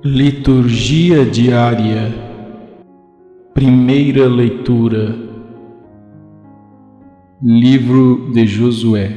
Liturgia diária. Primeira leitura. Livro de Josué,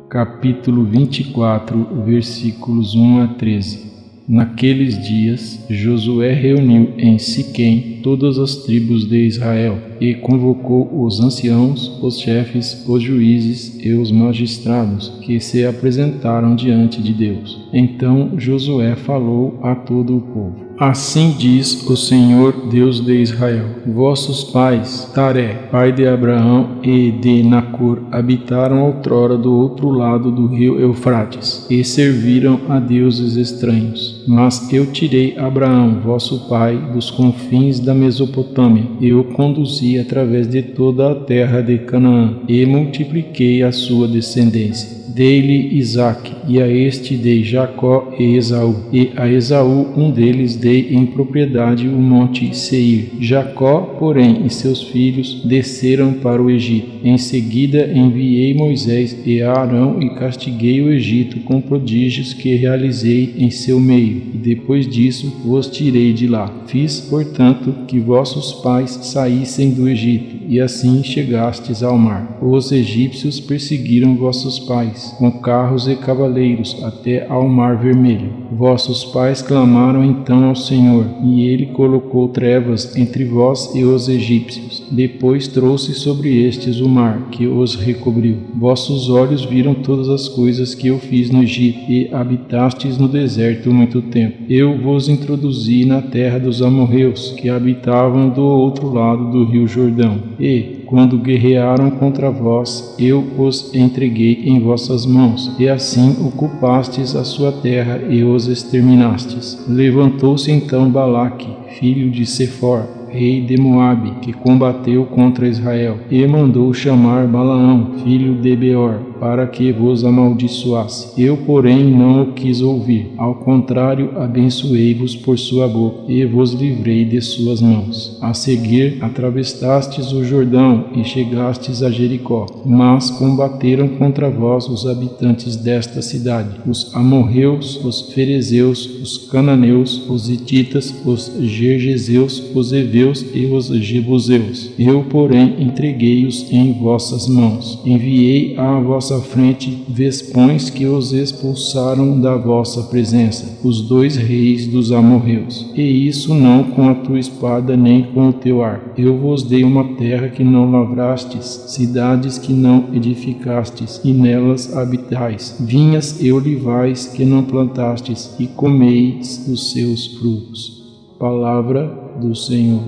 capítulo 24, versículos 1 a 13. Naqueles dias, Josué reuniu em Siquém todas as tribos de Israel e convocou os anciãos, os chefes, os juízes e os magistrados que se apresentaram diante de Deus. Então Josué falou a todo o povo: Assim diz o Senhor Deus de Israel: Vossos pais, Taré, pai de Abraão e de Nacor, habitaram outrora do outro lado do rio Eufrates e serviram a deuses estranhos. Mas eu tirei Abraão, vosso pai, dos confins da Mesopotâmia e o conduzi através de toda a terra de Canaã e multipliquei a sua descendência. Dei-lhe Isaque, e a este dei Jacó e Esaú, e a Esaú um deles dei em propriedade o monte Seir. Jacó, porém, e seus filhos desceram para o Egito. Em seguida enviei Moisés e Arão e castiguei o Egito com prodígios que realizei em seu meio, e depois disso vos tirei de lá. Fiz, portanto, que vossos pais saíssem do Egito, e assim chegastes ao mar. Os egípcios perseguiram vossos pais, com carros e cavaleiros, até ao mar vermelho. Vossos pais clamaram então ao Senhor, e ele colocou trevas entre vós e os egípcios. Depois trouxe sobre estes o mar, que os recobriu. Vossos olhos viram todas as coisas que eu fiz no Egito, e habitastes no deserto muito tempo. Eu vos introduzi na terra dos amorreus, que habitavam do outro lado do rio Jordão. E, quando guerrearam contra vós, eu os entreguei em vossas mãos, e assim ocupastes a sua terra e os exterminastes. Levantou-se então Balaque, filho de Sefor, rei de Moabe, que combateu contra Israel, e mandou chamar Balaão, filho de Beor, para que vos amaldiçoasse. Eu, porém, não o quis ouvir. Ao contrário, abençoei-vos por sua boca, e vos livrei de suas mãos. A seguir, atravessastes o Jordão, e chegastes a Jericó. Mas combateram contra vós os habitantes desta cidade, os amorreus, os ferezeus, os cananeus, os hititas, os gergeseus, os heveus e os jebuseus. Eu, porém, entreguei-os em vossas mãos. Enviei à vossa frente vespões que os expulsaram da vossa presença, os dois reis dos amorreus. E isso não com a tua espada nem com o teu arco. Eu vos dei uma terra que não lavrastes, cidades que não edificastes, e nelas habitais, vinhas e olivais que não plantastes, e comeis os seus frutos. Palavra do Senhor.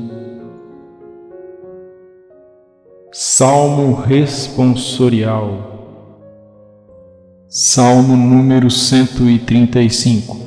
Salmo responsorial. Salmo número 135.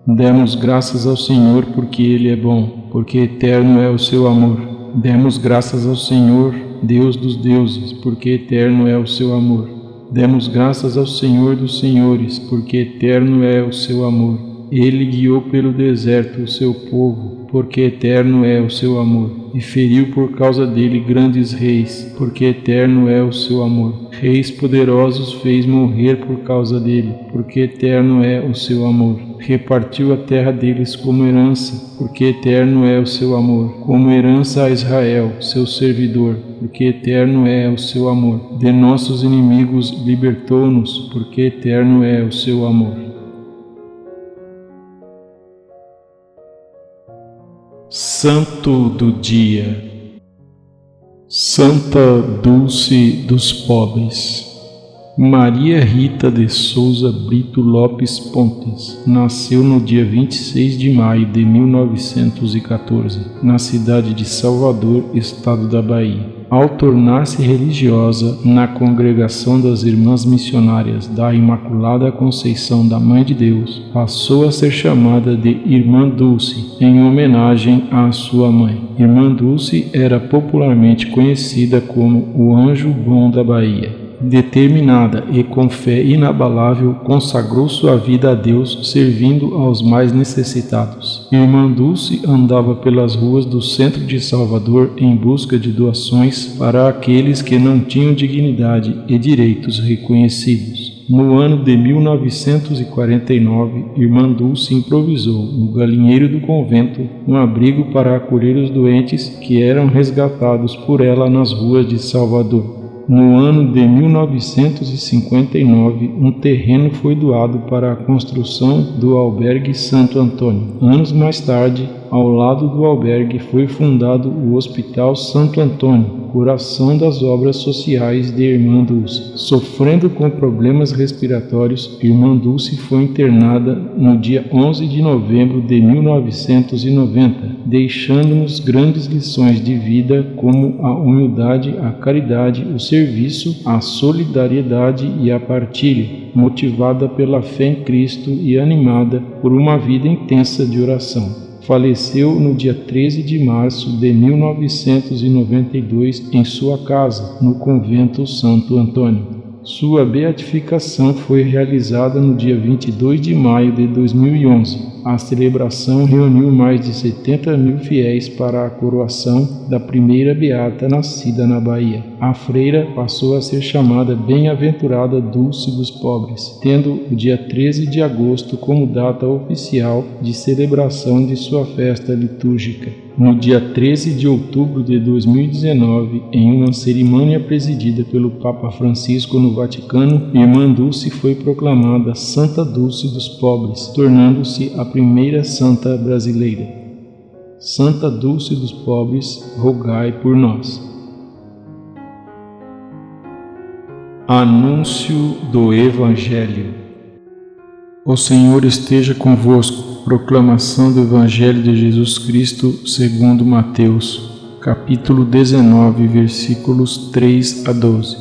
Demos graças ao Senhor porque Ele é bom, porque eterno é o seu amor. Demos graças ao Senhor, Deus dos deuses, porque eterno é o seu amor. Demos graças ao Senhor dos senhores, porque eterno é o seu amor. Ele guiou pelo deserto o seu povo, porque eterno é o seu amor. E feriu por causa dele grandes reis, porque eterno é o seu amor. Reis poderosos fez morrer por causa dele, porque eterno é o seu amor. Repartiu a terra deles como herança, porque eterno é o seu amor. Como herança a Israel, seu servidor, porque eterno é o seu amor. De nossos inimigos libertou-nos, porque eterno é o seu amor. Santo do Dia. Santa Dulce dos Pobres. Maria Rita de Souza Brito Lopes Pontes nasceu no dia 26 de maio de 1914, na cidade de Salvador, estado da Bahia. Ao tornar-se religiosa na Congregação das Irmãs Missionárias da Imaculada Conceição da Mãe de Deus, passou a ser chamada de Irmã Dulce, em homenagem à sua mãe. Irmã Dulce era popularmente conhecida como o Anjo Bom da Bahia. Determinada e com fé inabalável, consagrou sua vida a Deus, servindo aos mais necessitados. Irmã Dulce andava pelas ruas do centro de Salvador em busca de doações para aqueles que não tinham dignidade e direitos reconhecidos. No ano de 1949, Irmã Dulce improvisou, no galinheiro do convento, um abrigo para acolher os doentes que eram resgatados por ela nas ruas de Salvador. No ano de 1959, um terreno foi doado para a construção do albergue Santo Antônio. Anos mais tarde, ao lado do albergue foi fundado o Hospital Santo Antônio, coração das obras sociais de Irmã Dulce. Sofrendo com problemas respiratórios, Irmã Dulce foi internada no dia 11 de novembro de 1990, deixando-nos grandes lições de vida como a humildade, a caridade, o serviço, a solidariedade e a partilha, motivada pela fé em Cristo e animada por uma vida intensa de oração. Faleceu no dia 13 de março de 1992 em sua casa, no convento Santo Antônio. Sua beatificação foi realizada no dia 22 de maio de 2011. A celebração reuniu mais de 70 mil fiéis para a coroação da primeira beata nascida na Bahia. A freira passou a ser chamada Bem-aventurada Dulce dos Pobres, tendo o dia 13 de agosto como data oficial de celebração de sua festa litúrgica. No dia 13 de outubro de 2019, em uma cerimônia presidida pelo Papa Francisco no Vaticano, Irmã Dulce foi proclamada Santa Dulce dos Pobres, tornando-se a primeira santa brasileira. Santa Dulce dos Pobres, rogai por nós. Anúncio do Evangelho. O Senhor esteja convosco. Proclamação do Evangelho de Jesus Cristo segundo Mateus, capítulo 19, versículos 3 a 12.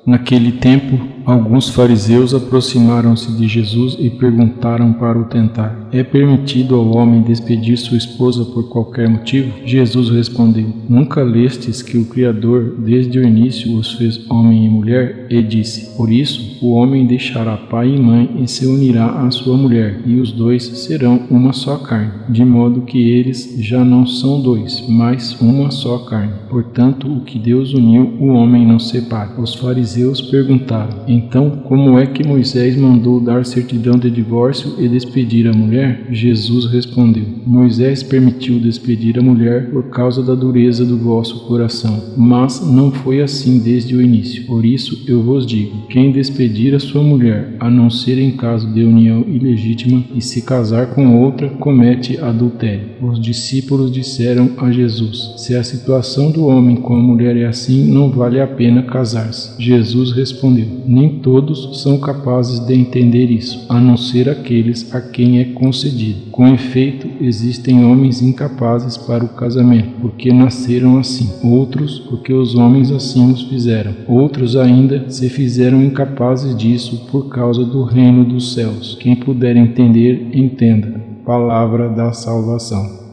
Naquele tempo, alguns fariseus aproximaram-se de Jesus e perguntaram para o tentar: é permitido ao homem despedir sua esposa por qualquer motivo? Jesus respondeu: nunca lestes que o Criador desde o início os fez homem e mulher? E disse: por isso o homem deixará pai e mãe e se unirá à sua mulher, e os dois serão uma só carne, de modo que eles já não são dois, mas uma só carne. Portanto, o que Deus uniu, o homem não separe. Os fariseus perguntaram: então, como é que Moisés mandou dar certidão de divórcio e despedir a mulher? Jesus respondeu: Moisés permitiu despedir a mulher por causa da dureza do vosso coração, mas não foi assim desde o início. Por isso eu vos digo: quem despedir a sua mulher, a não ser em caso de união ilegítima, e se casar com outra, comete adultério. Os discípulos disseram a Jesus: se a situação do homem com a mulher é assim, não vale a pena casar-se. Jesus respondeu: nem todos são capazes de entender isso, a não ser aqueles a quem é concedido. Com efeito, existem homens incapazes para o casamento, porque nasceram assim. Outros, porque os homens assim os fizeram. Outros ainda se fizeram incapazes disso por causa do reino dos céus. Quem puder entender, entenda. Palavra da salvação.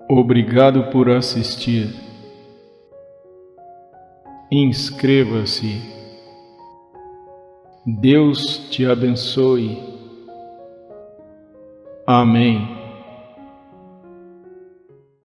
Obrigado por assistir. Inscreva-se. Deus te abençoe. Amém.